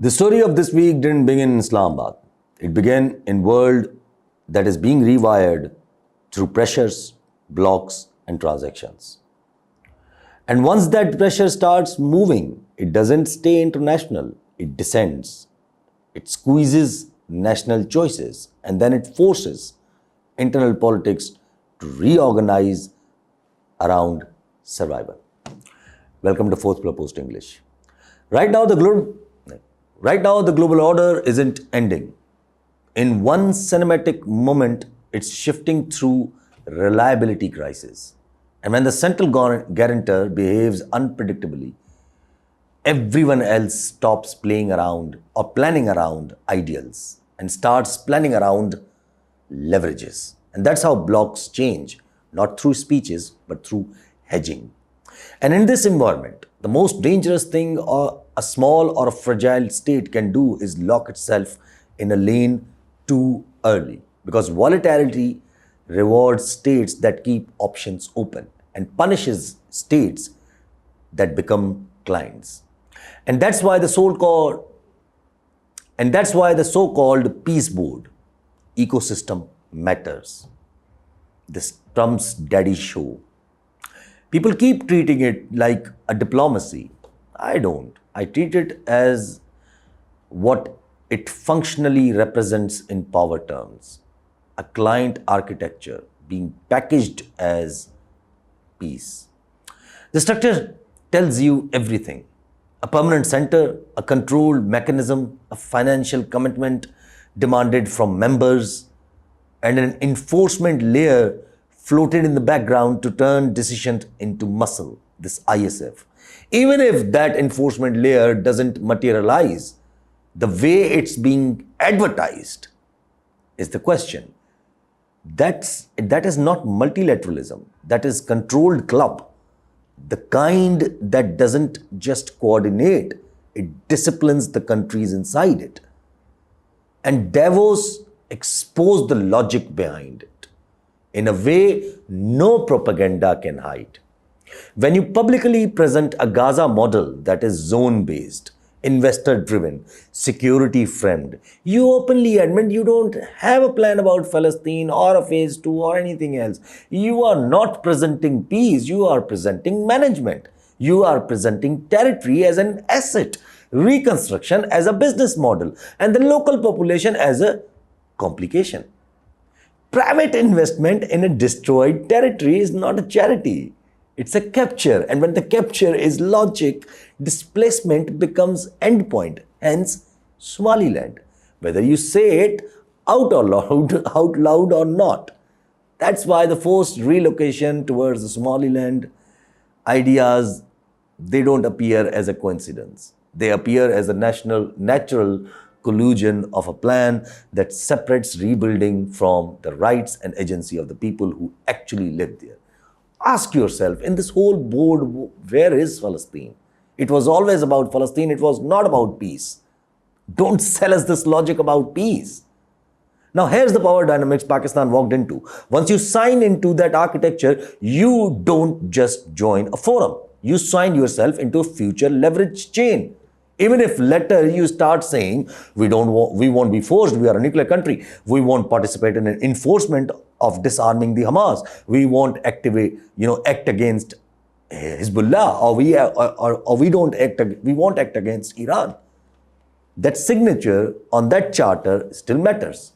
The story of this week didn't begin in Islamabad. It began in a world that is being rewired through pressures, blocks, and transactions. And once that pressure starts moving, it doesn't stay international, it descends. It squeezes national choices and then it forces internal politics to reorganize around survival. Welcome to Fourth Floor Post English. Right now, the global order isn't ending. In one cinematic moment, it's shifting through reliability crisis. And when the central guarantor behaves unpredictably, everyone else stops playing around or planning around ideals and starts planning around leverages. And that's how blocks change, not through speeches, but through hedging. And in this environment, the most dangerous thing a small or a fragile state can do is lock itself in a lane too early, because volatility rewards states that keep options open and punishes states that become clients. And that's why the so-called peace board ecosystem matters. This Trump's daddy show. People keep treating it like a diplomacy. I don't. I treat it as what it functionally represents in power terms. A client architecture being packaged as peace. The structure tells you everything. A permanent center, a controlled mechanism, a financial commitment demanded from members, and an enforcement layer floated in the background to turn decisions into muscle, this ISF. Even if that enforcement layer doesn't materialize the way it's being advertised, is the question. That is not multilateralism. That is controlled club. The kind that doesn't just coordinate, it disciplines the countries inside it. And Davos exposed the logic behind it in a way no propaganda can hide. When you publicly present a Gaza model that is zone-based, investor-driven, security-framed, you openly admit you don't have a plan about Palestine or a phase 2 or anything else. You are not presenting peace, you are presenting management. You are presenting territory as an asset, reconstruction as a business model, and the local population as a complication. Private investment in a destroyed territory is not a charity. It's a capture, and when the capture is logic, displacement becomes endpoint, hence Somaliland. Whether you say it out loud or not. That's why the forced relocation towards the Somaliland ideas, they don't appear as a coincidence. They appear as a natural collusion of a plan that separates rebuilding from the rights and agency of the people who actually live there. Ask yourself, in this whole board, where is Palestine? It was always about Palestine, it was not about peace. Don't sell us this logic about peace. Now here's the power dynamics Pakistan walked into. Once you sign into that architecture, you don't just join a forum. You sign yourself into a future leverage chain. Even if later you start saying, we won't be forced, we are a nuclear country, we won't participate in an enforcement of disarming the Hamas, we won't act against Hezbollah, or we won't act against Iran. That signature on that charter still matters.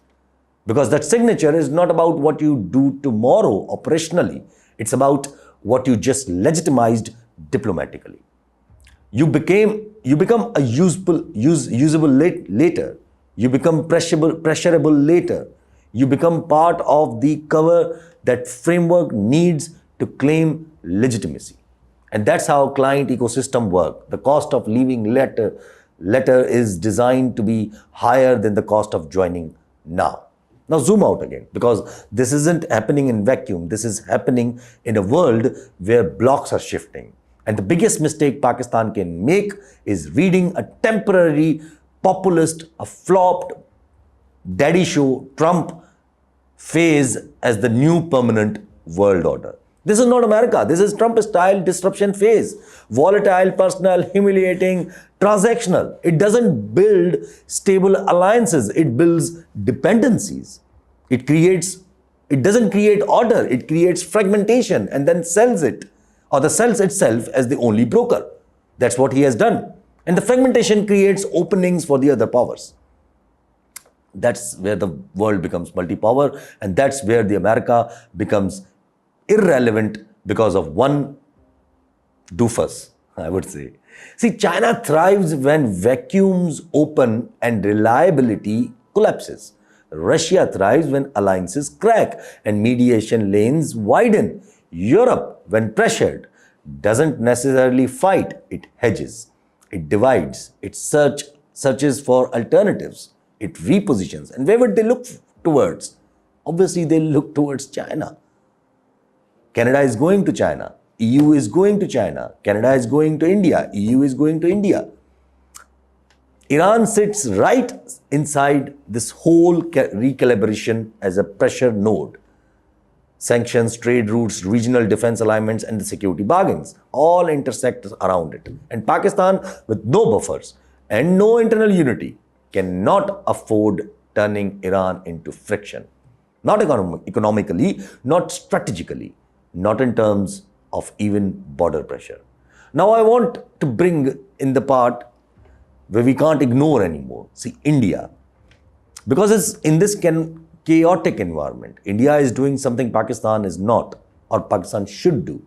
Because that signature is not about what you do tomorrow operationally. It's about what you just legitimized diplomatically. You become a usable later. You become pressurable later. You become part of the cover that framework needs to claim legitimacy. And that's how client ecosystem work. The cost of leaving later is designed to be higher than the cost of joining now. Now zoom out again, because this isn't happening in vacuum. This is happening in a world where blocks are shifting. And the biggest mistake Pakistan can make is reading a temporary populist, a flopped daddy show Trump phase as the new permanent world order. This is not America. This is Trump-style disruption phase. Volatile, personal, humiliating, transactional. It doesn't build stable alliances. It builds dependencies. It doesn't create order. It creates fragmentation and then sells it, or the sells itself as the only broker. That's what he has done. And the fragmentation creates openings for the other powers. That's where the world becomes multipower, and that's where the America becomes irrelevant because of one doofus, I would say. See, China thrives when vacuums open and reliability collapses. Russia thrives when alliances crack and mediation lanes widen. Europe, when pressured, doesn't necessarily fight, it hedges, it divides, it searches for alternatives, it repositions. And where would they look towards? Obviously, they look towards China. Canada is going to China. EU is going to China. Canada is going to India. EU is going to India. Iran sits right inside this whole recalibration as a pressure node. Sanctions, trade routes, regional defense alignments, and the security bargains all intersect around it. And Pakistan, with no buffers and no internal unity, cannot afford turning Iran into friction. Not economically, not strategically, not in terms of even border pressure. Now I want to bring in the part where we can't ignore anymore. See, India. Because it's in this chaotic environment, India is doing something Pakistan is not, or Pakistan should do.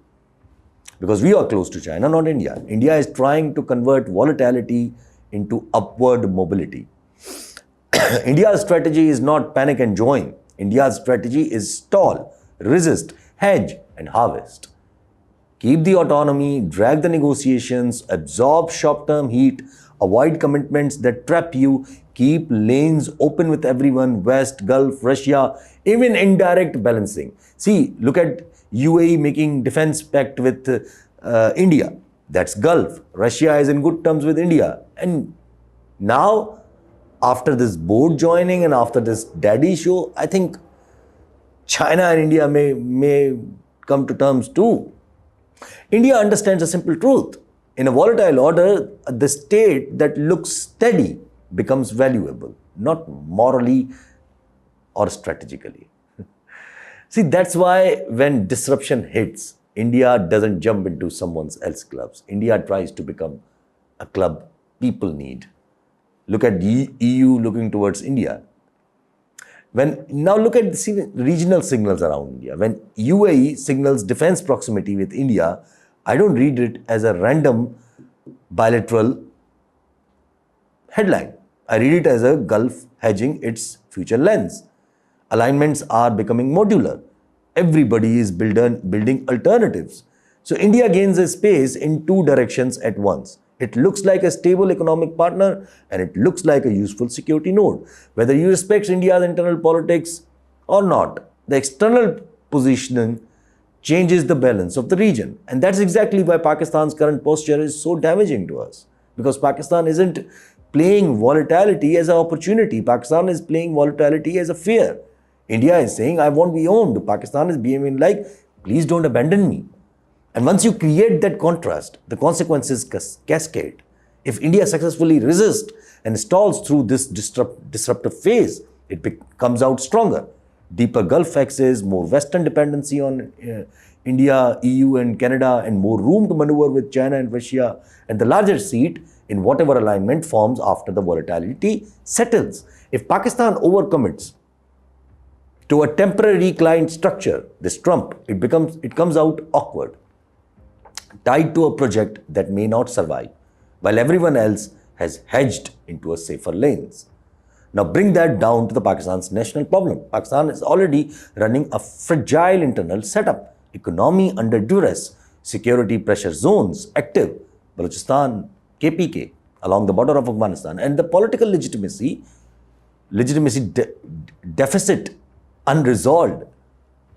Because we are close to China, not India. India is trying to convert volatility into upward mobility. India's strategy is not panic and join. India's strategy is stall, resist, hedge, and harvest. Keep the autonomy, drag the negotiations, absorb short-term heat, avoid commitments that trap you, keep lanes open with everyone, West, Gulf, Russia, even indirect balancing. See, look at UAE making defense pact with India. That's Gulf. Russia is in good terms with India. And now, after this board joining and after this daddy show, I think China and India may come to terms too. India understands a simple truth. In a volatile order, the state that looks steady becomes valuable, not morally or strategically. See, that's why when disruption hits, India doesn't jump into someone else's clubs. India tries to become a club people need. Look at the EU looking towards India. Now look at the regional signals around India. When UAE signals defense proximity with India, I don't read it as a random bilateral headline. I read it as a Gulf hedging its future lens. Alignments are becoming modular. Everybody is building alternatives. So India gains a space in two directions at once. It looks like a stable economic partner and it looks like a useful security node. Whether you respect India's internal politics or not, the external positioning changes the balance of the region. And that's exactly why Pakistan's current posture is so damaging to us. Because Pakistan isn't playing volatility as an opportunity. Pakistan is playing volatility as a fear. India is saying, I won't be owned. Pakistan is behaving like, please don't abandon me. And once you create that contrast, the consequences cascade. If India successfully resists and stalls through this disruptive phase, it comes out stronger. Deeper Gulf axis, more Western dependency on India, EU and Canada, and more room to maneuver with China and Russia, and the larger seat in whatever alignment forms after the volatility settles. If Pakistan overcommits to a temporary client structure, this Trump, it comes out awkward, tied to a project that may not survive, while everyone else has hedged into a safer lanes. Now bring that down to the Pakistan's national problem. Pakistan is already running a fragile internal setup, economy under duress, security pressure zones active, Balochistan, KPK, along the border of Afghanistan, and the political legitimacy deficit unresolved.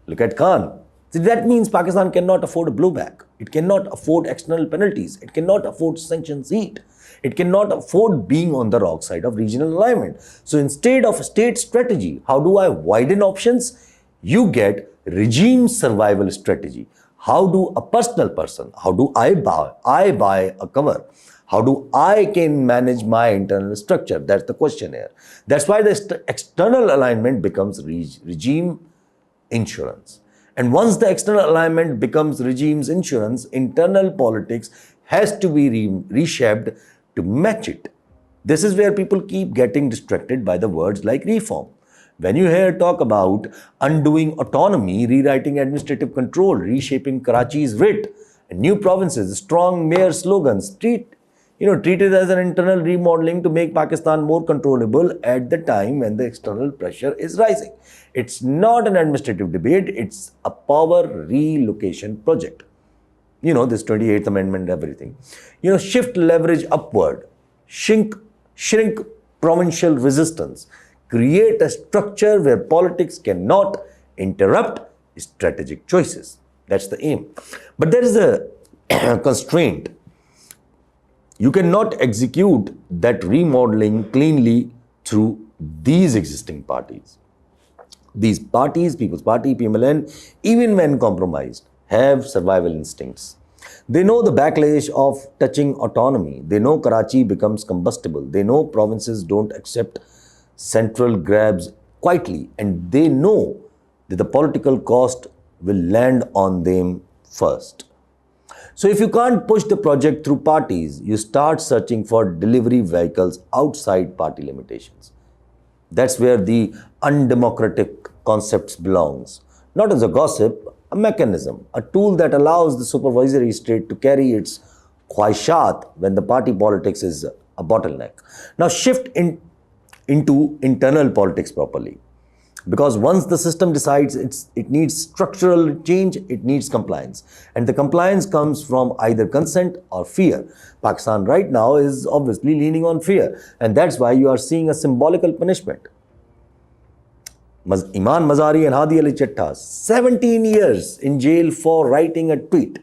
Look at Khan. So that means Pakistan cannot afford a blowback. It cannot afford external penalties. It cannot afford sanctions heat. It cannot afford being on the wrong side of regional alignment. So instead of a state strategy, how do I widen options? You get regime survival strategy. How do a personal person, how do I buy a cover? How do I can manage my internal structure? That's the question here. That's why the external alignment becomes regime insurance. And once the external alignment becomes regime's insurance, internal politics has to be reshaped to match it. This is where people keep getting distracted by the words like reform. When you hear talk about undoing autonomy, rewriting administrative control, reshaping Karachi's writ, and new provinces, strong mayor slogans, treat it as an internal remodeling to make Pakistan more controllable at the time when the external pressure is rising. It's not an administrative debate, it's a power relocation project. This 28th Amendment, everything. Shift leverage upward, shrink provincial resistance, create a structure where politics cannot interrupt strategic choices. That's the aim. But there is a constraint. You cannot execute that remodeling cleanly through these existing parties. These parties, People's Party, PMLN, even when compromised, have survival instincts. They know the backlash of touching autonomy. They know Karachi becomes combustible. They know provinces don't accept central grabs quietly. And they know that the political cost will land on them first. So if you can't push the project through parties, you start searching for delivery vehicles outside party limitations. That's where the undemocratic concepts belongs. Not as a gossip, a mechanism, a tool that allows the supervisory state to carry its khwahishat when the party politics is a bottleneck. Now shift into internal politics properly. Because once the system decides it needs structural change, it needs compliance. And the compliance comes from either consent or fear. Pakistan right now is obviously leaning on fear. And that's why you are seeing a symbolical punishment. Iman Mazari and Hadi Ali Chatta, 17 years in jail for writing a tweet.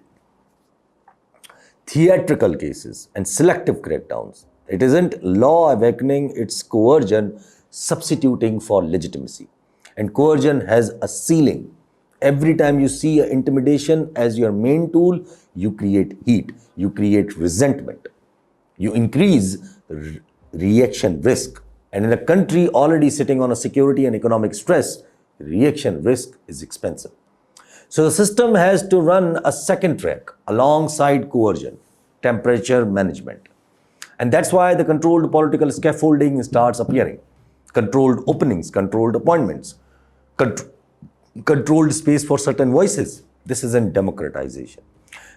Theatrical cases and selective crackdowns. It isn't law awakening, it's coercion substituting for legitimacy. And coercion has a ceiling. Every time you see intimidation as your main tool, you create heat, you create resentment, you increase reaction risk. And in a country already sitting on a security and economic stress, reaction risk is expensive. So the system has to run a second track alongside coercion, temperature management. And that's why the controlled political scaffolding starts appearing. Controlled openings, controlled appointments, controlled space for certain voices. This isn't democratization.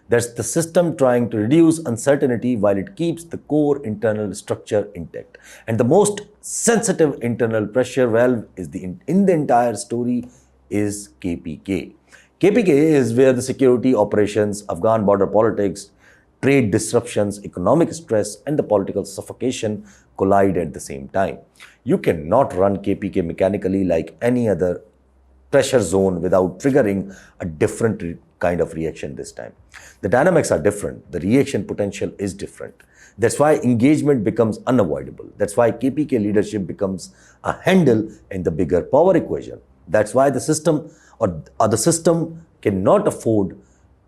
That's the system trying to reduce uncertainty while it keeps the core internal structure intact. And the most sensitive internal pressure valve is in the entire story is KPK. KPK is where the security operations, Afghan border politics, trade disruptions, economic stress, and the political suffocation collide at the same time. You cannot run KPK mechanically like any other pressure zone without triggering a different kind of reaction this time. The dynamics are different. The reaction potential is different. That's why engagement becomes unavoidable. That's why KPK leadership becomes a handle in the bigger power equation. That's why the system or the system cannot afford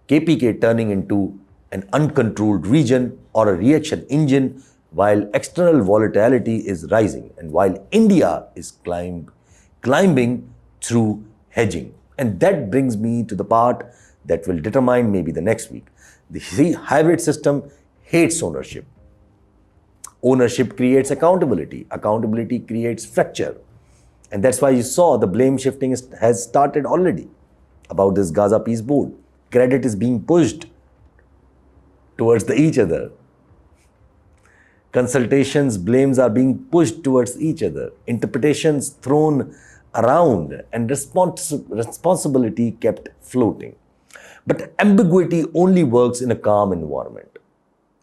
KPK turning into an uncontrolled region or a reaction engine while external volatility is rising and while India is climbing through hedging. And that brings me to the part that will determine maybe the next week. The hybrid system hates ownership. Ownership creates accountability. Accountability creates fracture. And that's why you saw the blame shifting has started already about this Gaza peace board. Credit is being pushed towards each other. Consultations, blames are being pushed towards each other. Interpretations thrown around and responsibility kept floating. But ambiguity only works in a calm environment.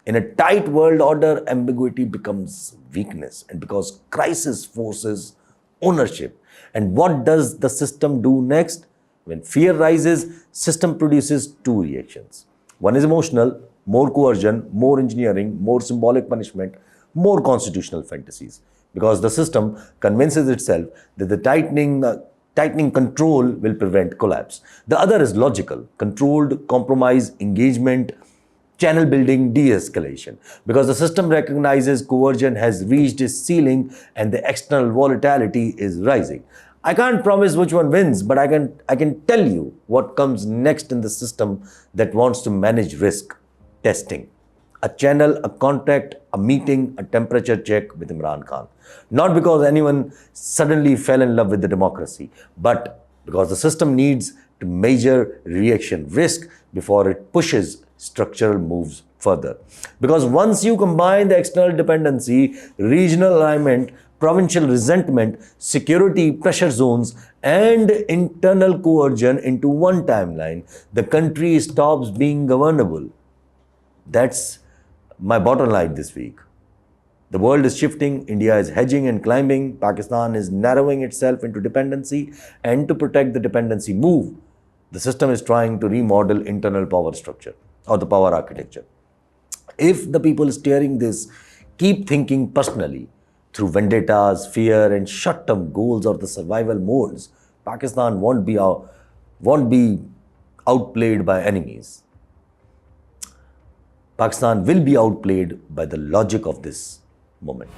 In a tight world order, ambiguity becomes weakness, and because crisis forces ownership. And what does the system do next? When fear rises, system produces two reactions. One is emotional, more coercion, more engineering, more symbolic punishment, more constitutional fantasies. Because the system convinces itself that the tightening Tightening control will prevent collapse. The other is logical, controlled compromise, engagement, channel building, de-escalation. Because the system recognizes coercion has reached its ceiling and the external volatility is rising. I can't promise which one wins, but I can tell you what comes next in the system that wants to manage risk. Testing. A channel, a contact, a meeting, a temperature check with Imran Khan. Not because anyone suddenly fell in love with the democracy, but because the system needs to measure reaction risk before it pushes structural moves further. Because once you combine the external dependency, regional alignment, provincial resentment, security pressure zones, and internal coercion into one timeline, the country stops being governable. That's my bottom line this week. The world is shifting, India is hedging and climbing, Pakistan is narrowing itself into dependency, and to protect the dependency move, the system is trying to remodel internal power structure or the power architecture. If the people steering this keep thinking personally through vendettas, fear, and short-term goals or the survival modes, Pakistan won't be outplayed by enemies. Pakistan will be outplayed by the logic of this moment.